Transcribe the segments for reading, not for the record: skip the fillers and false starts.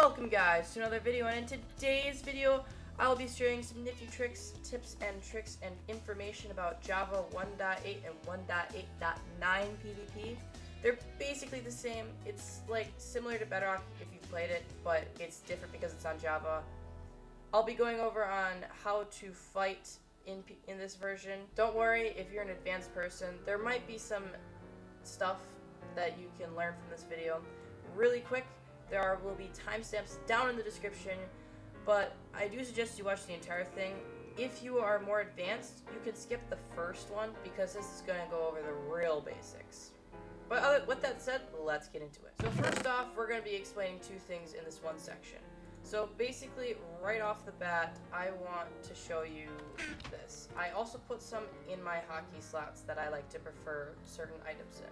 Welcome guys to another video, and in today's video I'll be sharing some nifty tricks, tips and tricks and information about Java 1.8 and 1.8.9 PvP. They're basically the same. It's like similar to Bedrock if you've played it, but it's different because it's on Java. I'll be going over on how to fight in this version. Don't worry if you're an advanced person, there might be some stuff that you can learn from this video. Really quick, there will be timestamps down in the description, but I do suggest you watch the entire thing. If you are more advanced, you can skip the first one because this is going to go over the real basics. But with that said, let's get into it. So first off, we're going to be explaining two things in this one section. So basically, right off the bat, I want to show you this. I also put some in my hotkey slots that I like to prefer certain items in.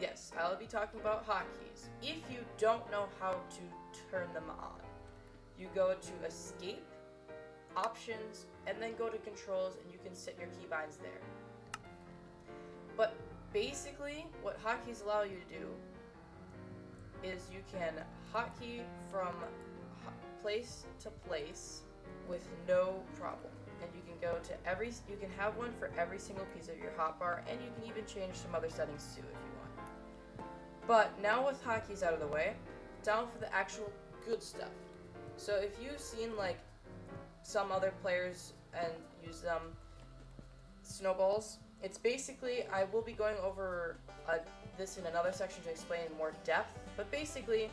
Yes, I'll be talking about hotkeys. If you don't know how to turn them on, you go to Escape, Options, and then go to Controls, and you can set your keybinds there. But basically, what hotkeys allow you to do is you can hotkey from place to place with no problem. And you can go to you can have one for every single piece of your hotbar, and you can even change some other settings too if you want. But now with hotkeys out of the way, down for the actual good stuff. So if you've seen like some other players and use them, snowballs, it's basically, I will be going over this in another section to explain in more depth, but basically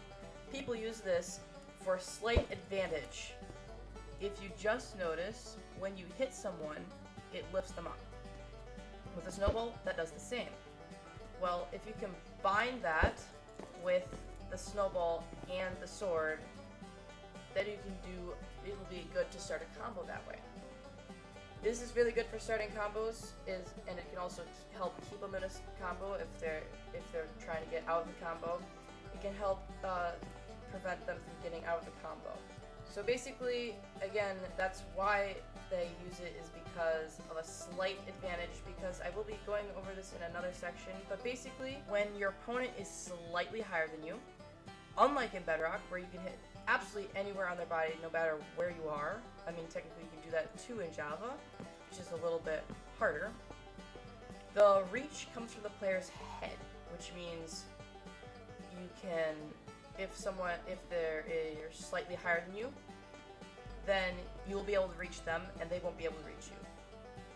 people use this for slight advantage. If you just notice, when you hit someone, it lifts them up. With a snowball, that does the same. Well, if you combine that with the snowball and the sword, then it'll be good to start a combo that way. This is really good for starting combos, and it can also help keep them in a combo if they're trying to get out of the combo. It can help prevent them from getting out of the combo. So basically, again, that's why they use it, is because of a slight advantage, because I will be going over this in another section, but basically, when your opponent is slightly higher than you, unlike in Bedrock, where you can hit absolutely anywhere on their body, no matter where you are, I mean, technically you can do that too in Java, which is a little bit harder, the reach comes from the player's head, which means you can, if they're slightly higher than you, then you'll be able to reach them and they won't be able to reach you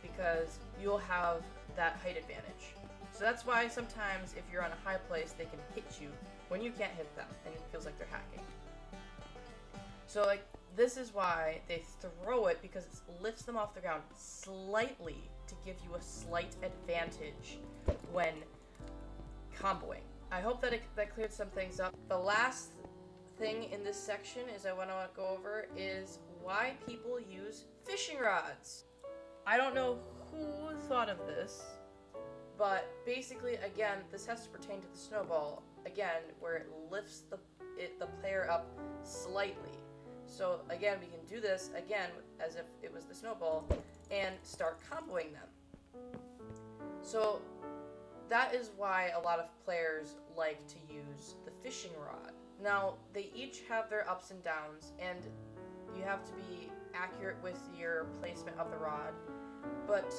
because you'll have that height advantage. So that's why sometimes if you're on a high place, they can hit you when you can't hit them and it feels like they're hacking. So like, this is why they throw it, because it lifts them off the ground slightly to give you a slight advantage when comboing. I hope that that cleared some things up. The last thing in this section I want to go over is why people use fishing rods. I don't know who thought of this, but basically, again, this has to pertain to the snowball, again, where it lifts the player up slightly. So again, we can do this again as if it was the snowball and start comboing them. So that is why a lot of players like to use the fishing rod. Now, they each have their ups and downs, and you have to be accurate with your placement of the rod, but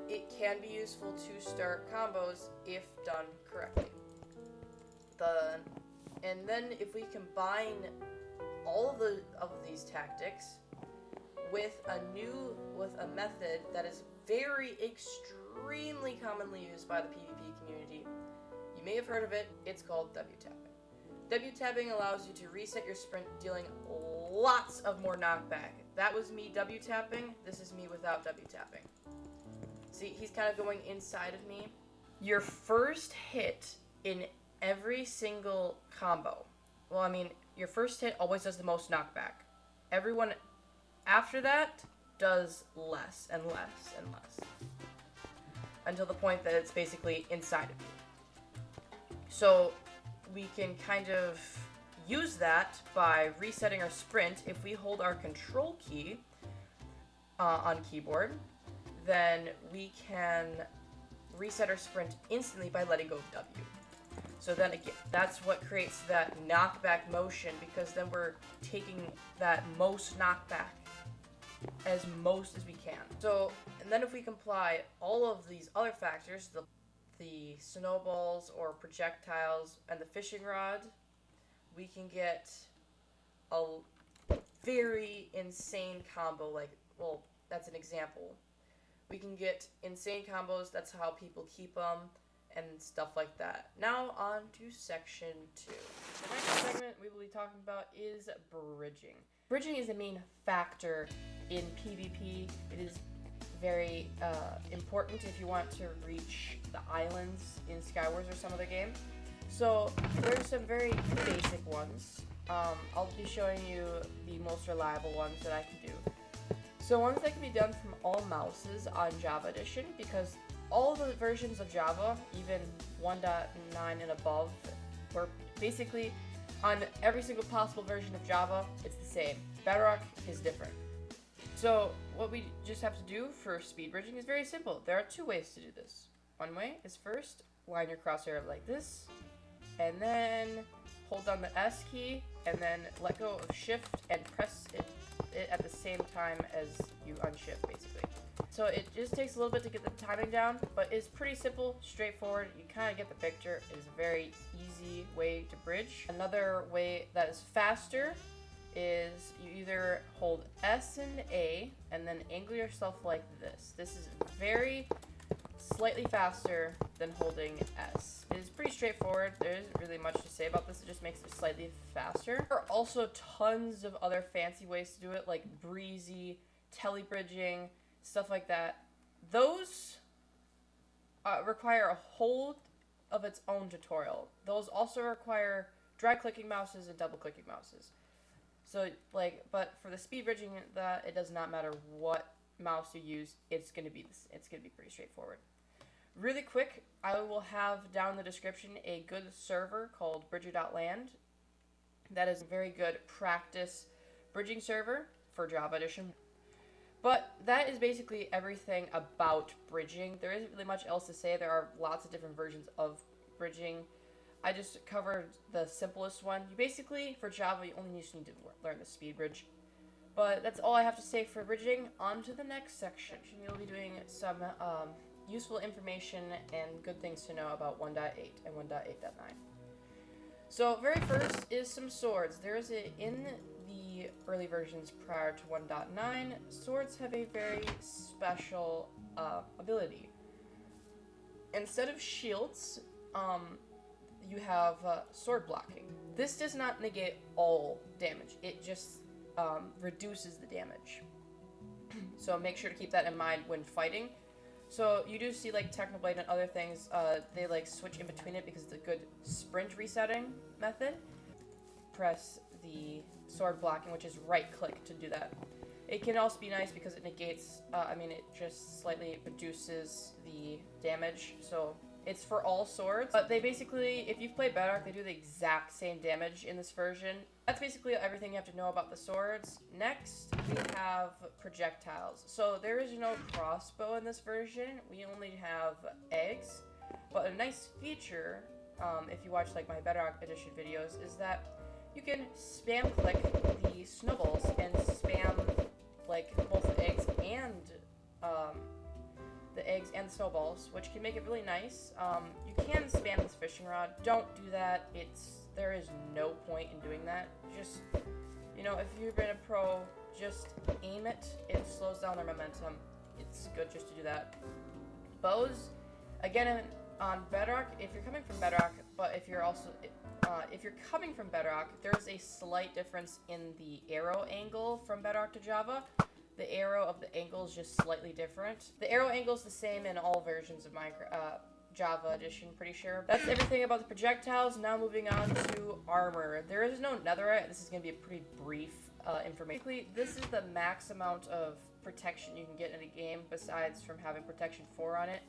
it can be useful to start combos if done correctly. And then if we combine all of these tactics with a method that is very extremely commonly used by the PvP community. You may have heard of it. It's called W-tapping. W-tapping allows you to reset your sprint, dealing lots of more knockback. That was me W-tapping. This is me without W-tapping. See, he's kind of going inside of me. Your first hit in every single combo, well, I mean, your first hit always does the most knockback. Everyone after that does less and less and less, until the point that it's basically inside of you. So we can kind of use that by resetting our sprint. If we hold our control key on keyboard, then we can reset our sprint instantly by letting go of W. So then again, that's what creates that knockback motion, because then we're taking that most knockback as most as we can. So, and then if we comply all of these other factors, the snowballs or projectiles and the fishing rod, we can get a very insane combo. Like, well, that's an example. We can get insane combos. That's how people keep them and stuff like that. Now on to section 2. The next segment we will be talking about is bridging. Bridging is the main factor in PvP. It is very important if you want to reach the islands in Skywars or some other game. So there's some very basic ones. I'll be showing you the most reliable ones that I can do. So ones that can be done from all mouses on Java Edition, because all the versions of Java, even 1.9 and above, were basically on every single possible version of Java, it's the same. Bedrock is different. So what we just have to do for speed bridging is very simple. There are 2 ways to do this. One way is first line your crosshair like this, and then hold down the S key, and then let go of shift and press it at the same time as you unshift, basically. So it just takes a little bit to get the timing down, but it's pretty simple, straightforward. You kind of get the picture. It's a very easy way to bridge. Another way that is faster is you either hold S and A and then angle yourself like this. This is very slightly faster than holding S. It is pretty straightforward. There isn't really much to say about this. It just makes it slightly faster. There are also tons of other fancy ways to do it, like breezy, telebridging, stuff like that. Those require a hold of its own tutorial. Those also require dry clicking mouses and double clicking mouses. So but for the speed bridging, that it does not matter what mouse you use. It's gonna be pretty straightforward. Really quick, I will have down in the description a good server called bridger.land. That is a very good practice bridging server for Java Edition. But that is basically everything about bridging. There isn't really much else to say. There are lots of different versions of bridging. I just covered the simplest one. You basically, for Java, you only just need to learn the speed bridge. But that's all I have to say for bridging. On to the next section. We'll be doing some useful information and good things to know about 1.8 and 1.8.9. So very first is some swords. There is in the early versions prior to 1.9, swords have a very special ability. Instead of shields, you have sword blocking. This does not negate all damage. It just reduces the damage. So make sure to keep that in mind when fighting. So you do see like Technoblade and other things, they like switch in between it because it's a good sprint resetting method. Press the sword blocking, which is right click to do that. It can also be nice because it negates, it just slightly reduces the damage. So it's for all swords. But they basically, if you've played Bedrock, they do the exact same damage in this version. That's basically everything you have to know about the swords. Next, we have projectiles. So there is no crossbow in this version. We only have eggs. But a nice feature, if you watch like my Bedrock Edition videos, is that you can spam click the snowballs and spam like both the eggs and the snowballs, which can make it really nice. You can spam this fishing rod. Don't do that. There is no point in doing that. Just, if you've been a pro, just aim it. It slows down their momentum. It's good just to do that. Bows, again, on Bedrock, if you're coming from Bedrock, but if you're coming from Bedrock, there's a slight difference in the arrow angle from Bedrock to Java. The arrow of the angle is just slightly different. The arrow angle is the same in all versions of Java Edition, pretty sure. That's everything about the projectiles. Now moving on to armor. There is no netherite. This is going to be a pretty brief information. Basically, this is the max amount of protection you can get in a game besides from having protection 4 on it.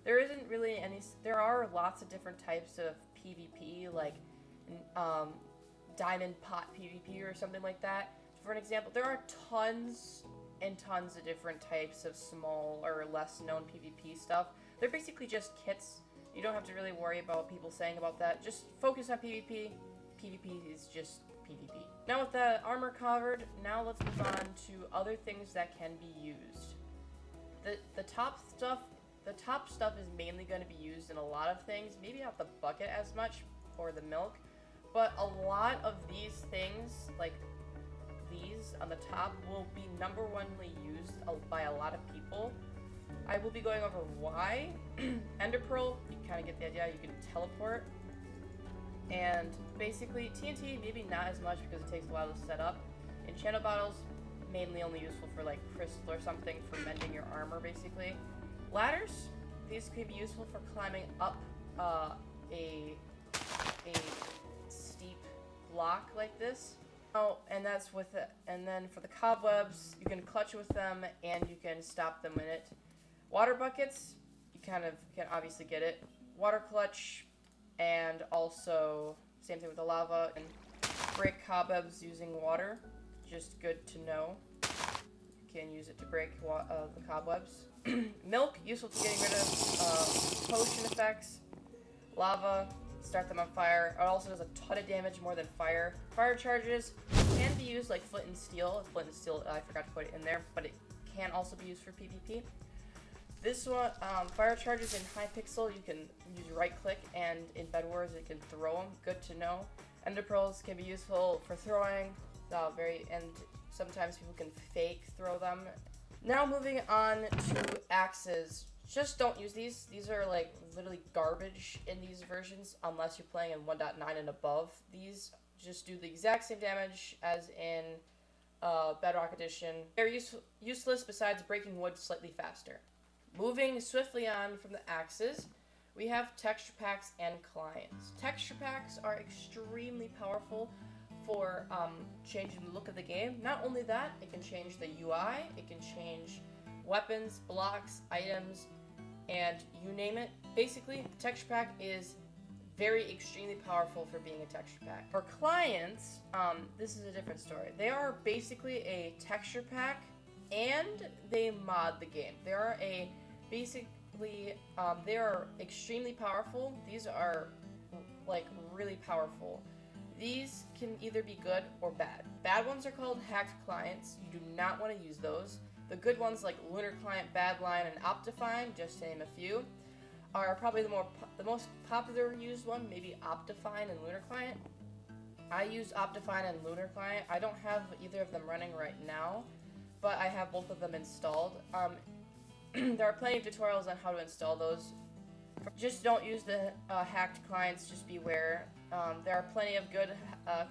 There isn't really any. There are lots of different types of PvP, like diamond pot PvP or something like that. For an example, there are tons and tons of different types of small or less known PvP stuff. They're basically just kits You don't have to really worry about what people saying about that. Just focus on PvP. PvP is just PvP. Now with that armor covered, now let's move on to other things that can be used. The top stuff is mainly going to be used in a lot of things, maybe not the bucket as much, or the milk, but a lot of these things, like these on the top, will be number onely used by a lot of people. I will be going over why. Ender Pearl, you kind of get the idea, you can teleport. And basically, TNT, maybe not as much because it takes a while to set up. Enchantment bottles, mainly only useful for like crystal or something for mending your armor, basically. Ladders, these could be useful for climbing up a steep block like this. Oh, and that's with it. And then for the cobwebs, you can clutch with them and you can stop them in it. Water buckets, you kind of can obviously get it. Water clutch, and also same thing with the lava. And break cobwebs using water, just good to know. You can use it to break the cobwebs. Milk, useful to getting rid of potion effects. Lava, start them on fire. It also does a ton of damage, more than fire. Fire charges can be used like flint and steel. Flint and steel, I forgot to put it in there, but it can also be used for PvP. This one, fire charges in Hypixel, you can use right click, and in Bed Wars you can throw them. Good to know. Ender pearls can be useful for throwing, and sometimes people can fake throw them. Now moving on to axes. Just don't use these. These are like literally garbage in these versions unless you're playing in 1.9 and above. These just do the exact same damage as in Bedrock Edition. They're useless besides breaking wood slightly faster. Moving swiftly on from the axes, we have texture packs and clients. Texture packs are extremely powerful for changing the look of the game. Not only that, it can change the UI, it can change weapons, blocks, items, and you name it. Basically, the texture pack is very extremely powerful for being a texture pack. For clients, this is a different story. They are basically a texture pack and they mod the game. They are they are extremely powerful. These are like really powerful. These can either be good or bad. Bad ones are called hacked clients. You do not want to use those. The good ones like Lunar Client, Badline, and Optifine, just to name a few, are probably the most popular used one, maybe Optifine and Lunar Client. I use Optifine and Lunar Client. I don't have either of them running right now, but I have both of them installed. There are plenty of tutorials on how to install those. Just don't use the hacked clients, just beware. There are plenty of good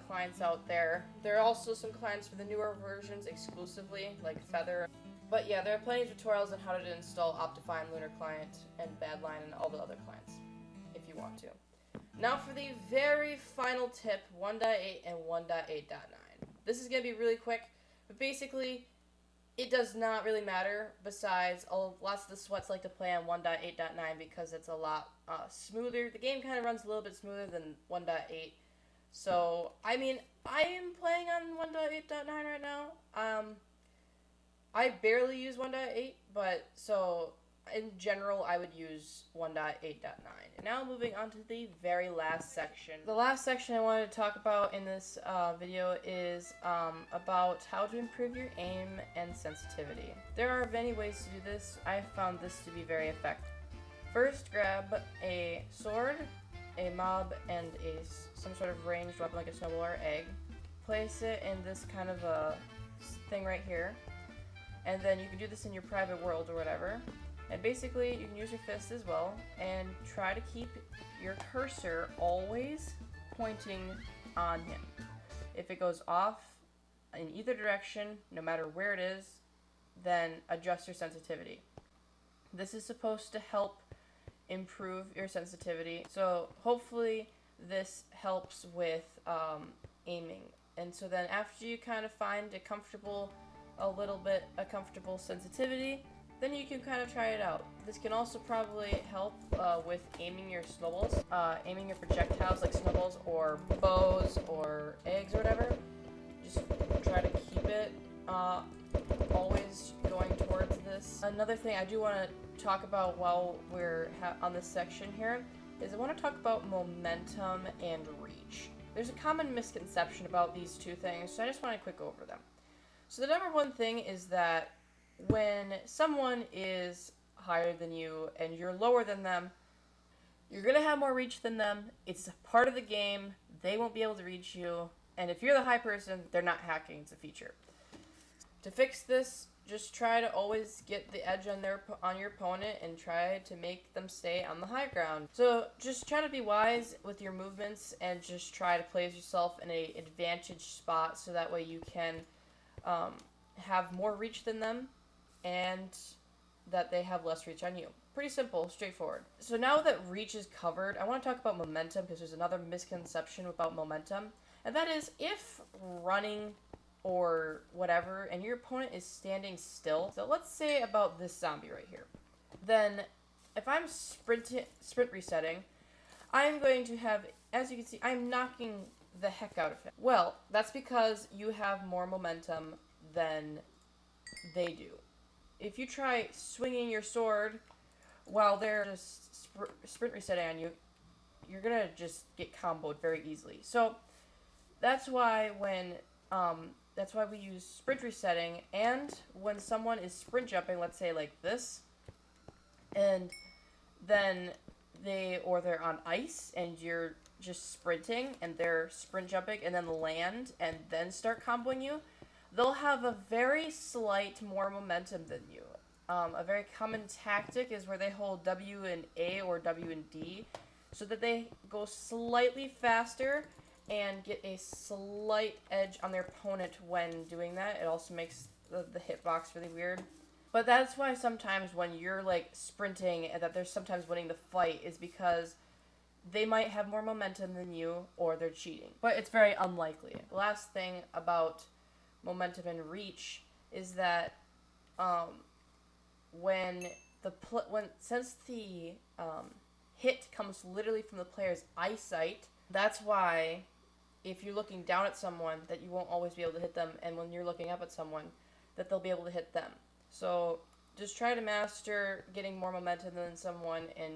clients out there. There are also some clients for the newer versions exclusively, like Feather. But yeah, there are plenty of tutorials on how to install Optifine, Lunar Client, and Badline, and all the other clients, if you want to. Now for the very final tip, 1.8 and 1.8.9. This is going to be really quick, but basically, it does not really matter, besides lots of the sweats like to play on 1.8.9 because it's a lot smoother. The game kind of runs a little bit smoother than 1.8. So, I mean, I am playing on 1.8.9 right now. I barely use 1.8, but so in general, I would use 1.8.9. Now moving on to the very last section. The last section I wanted to talk about in this video is about how to improve your aim and sensitivity. There are many ways to do this. I found this to be very effective. First, grab a sword, a mob, and some sort of ranged weapon like a snowball or egg. Place it in this kind of a thing right here. And then you can do this in your private world or whatever. And basically, you can use your fist as well, and try to keep your cursor always pointing on him. If it goes off in either direction, no matter where it is, then adjust your sensitivity. This is supposed to help improve your sensitivity. So hopefully this helps with aiming. And so then after you kind of find a comfortable sensitivity, then you can kind of try it out. This can also probably help with aiming your snowballs, aiming your projectiles like snowballs or bows or eggs or whatever. Just try to keep it always going towards this. Another thing I do want to talk about while we're on this section here is I want to talk about momentum and reach. There's a common misconception about these two things, so I just want to quick go over them. So the number one thing is that when someone is higher than you and you're lower than them, you're going to have more reach than them. It's a part of the game. They won't be able to reach you. And if you're the high person, they're not hacking. It's a feature. To fix this, just try to always get the edge on your opponent and try to make them stay on the high ground. So just try to be wise with your movements and just try to place yourself in an advantage spot so that way you can have more reach than them and that they have less reach on you. Pretty simple, straightforward. So now that reach is covered, I want to talk about momentum because there's another misconception about momentum. And that is if running or whatever and your opponent is standing still. So let's say about this zombie right here. Then if I'm sprint resetting, I'm going to have, as you can see, I'm knocking the heck out of him. Well, that's because you have more momentum than they do. If you try swinging your sword while they're just sprint resetting on you, you're gonna just get comboed very easily. So that's why we use sprint resetting, and when someone is sprint jumping, let's say like this, and then they're on ice and you're just sprinting and they're sprint jumping and then land and then start comboing you, they'll have a very slight more momentum than you. A very common tactic is where they hold W and A or W and D so that they go slightly faster and get a slight edge on their opponent when doing that. It also makes the hitbox really weird. But that's why sometimes when you're like sprinting and that they're sometimes winning the fight is because they might have more momentum than you or they're cheating. But it's very unlikely. The last thing about momentum and reach is that since the hit comes literally from the player's eyesight, that's why if you're looking down at someone that you won't always be able to hit them, and when you're looking up at someone that they'll be able to hit them. So just try to master getting more momentum than someone and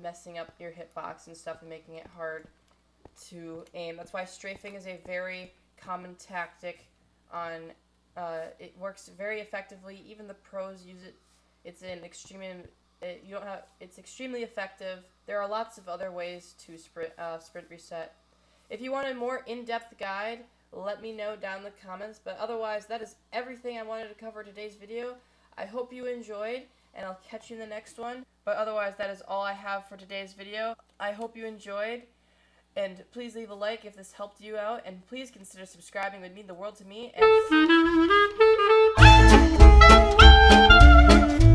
messing up your hitbox and stuff and making it hard to aim. That's why strafing is a very common tactic it works very effectively. Even the pros use it. It's extremely effective. There are lots of other ways to sprint reset. If you want a more in-depth guide, let me know down in the comments. But otherwise, that is everything I wanted to cover in today's video. I hope you enjoyed, and I'll catch you in the next one. But otherwise, that is all I have for today's video. I hope you enjoyed. And please leave a like if this helped you out. And please consider subscribing. It would mean the world to me. And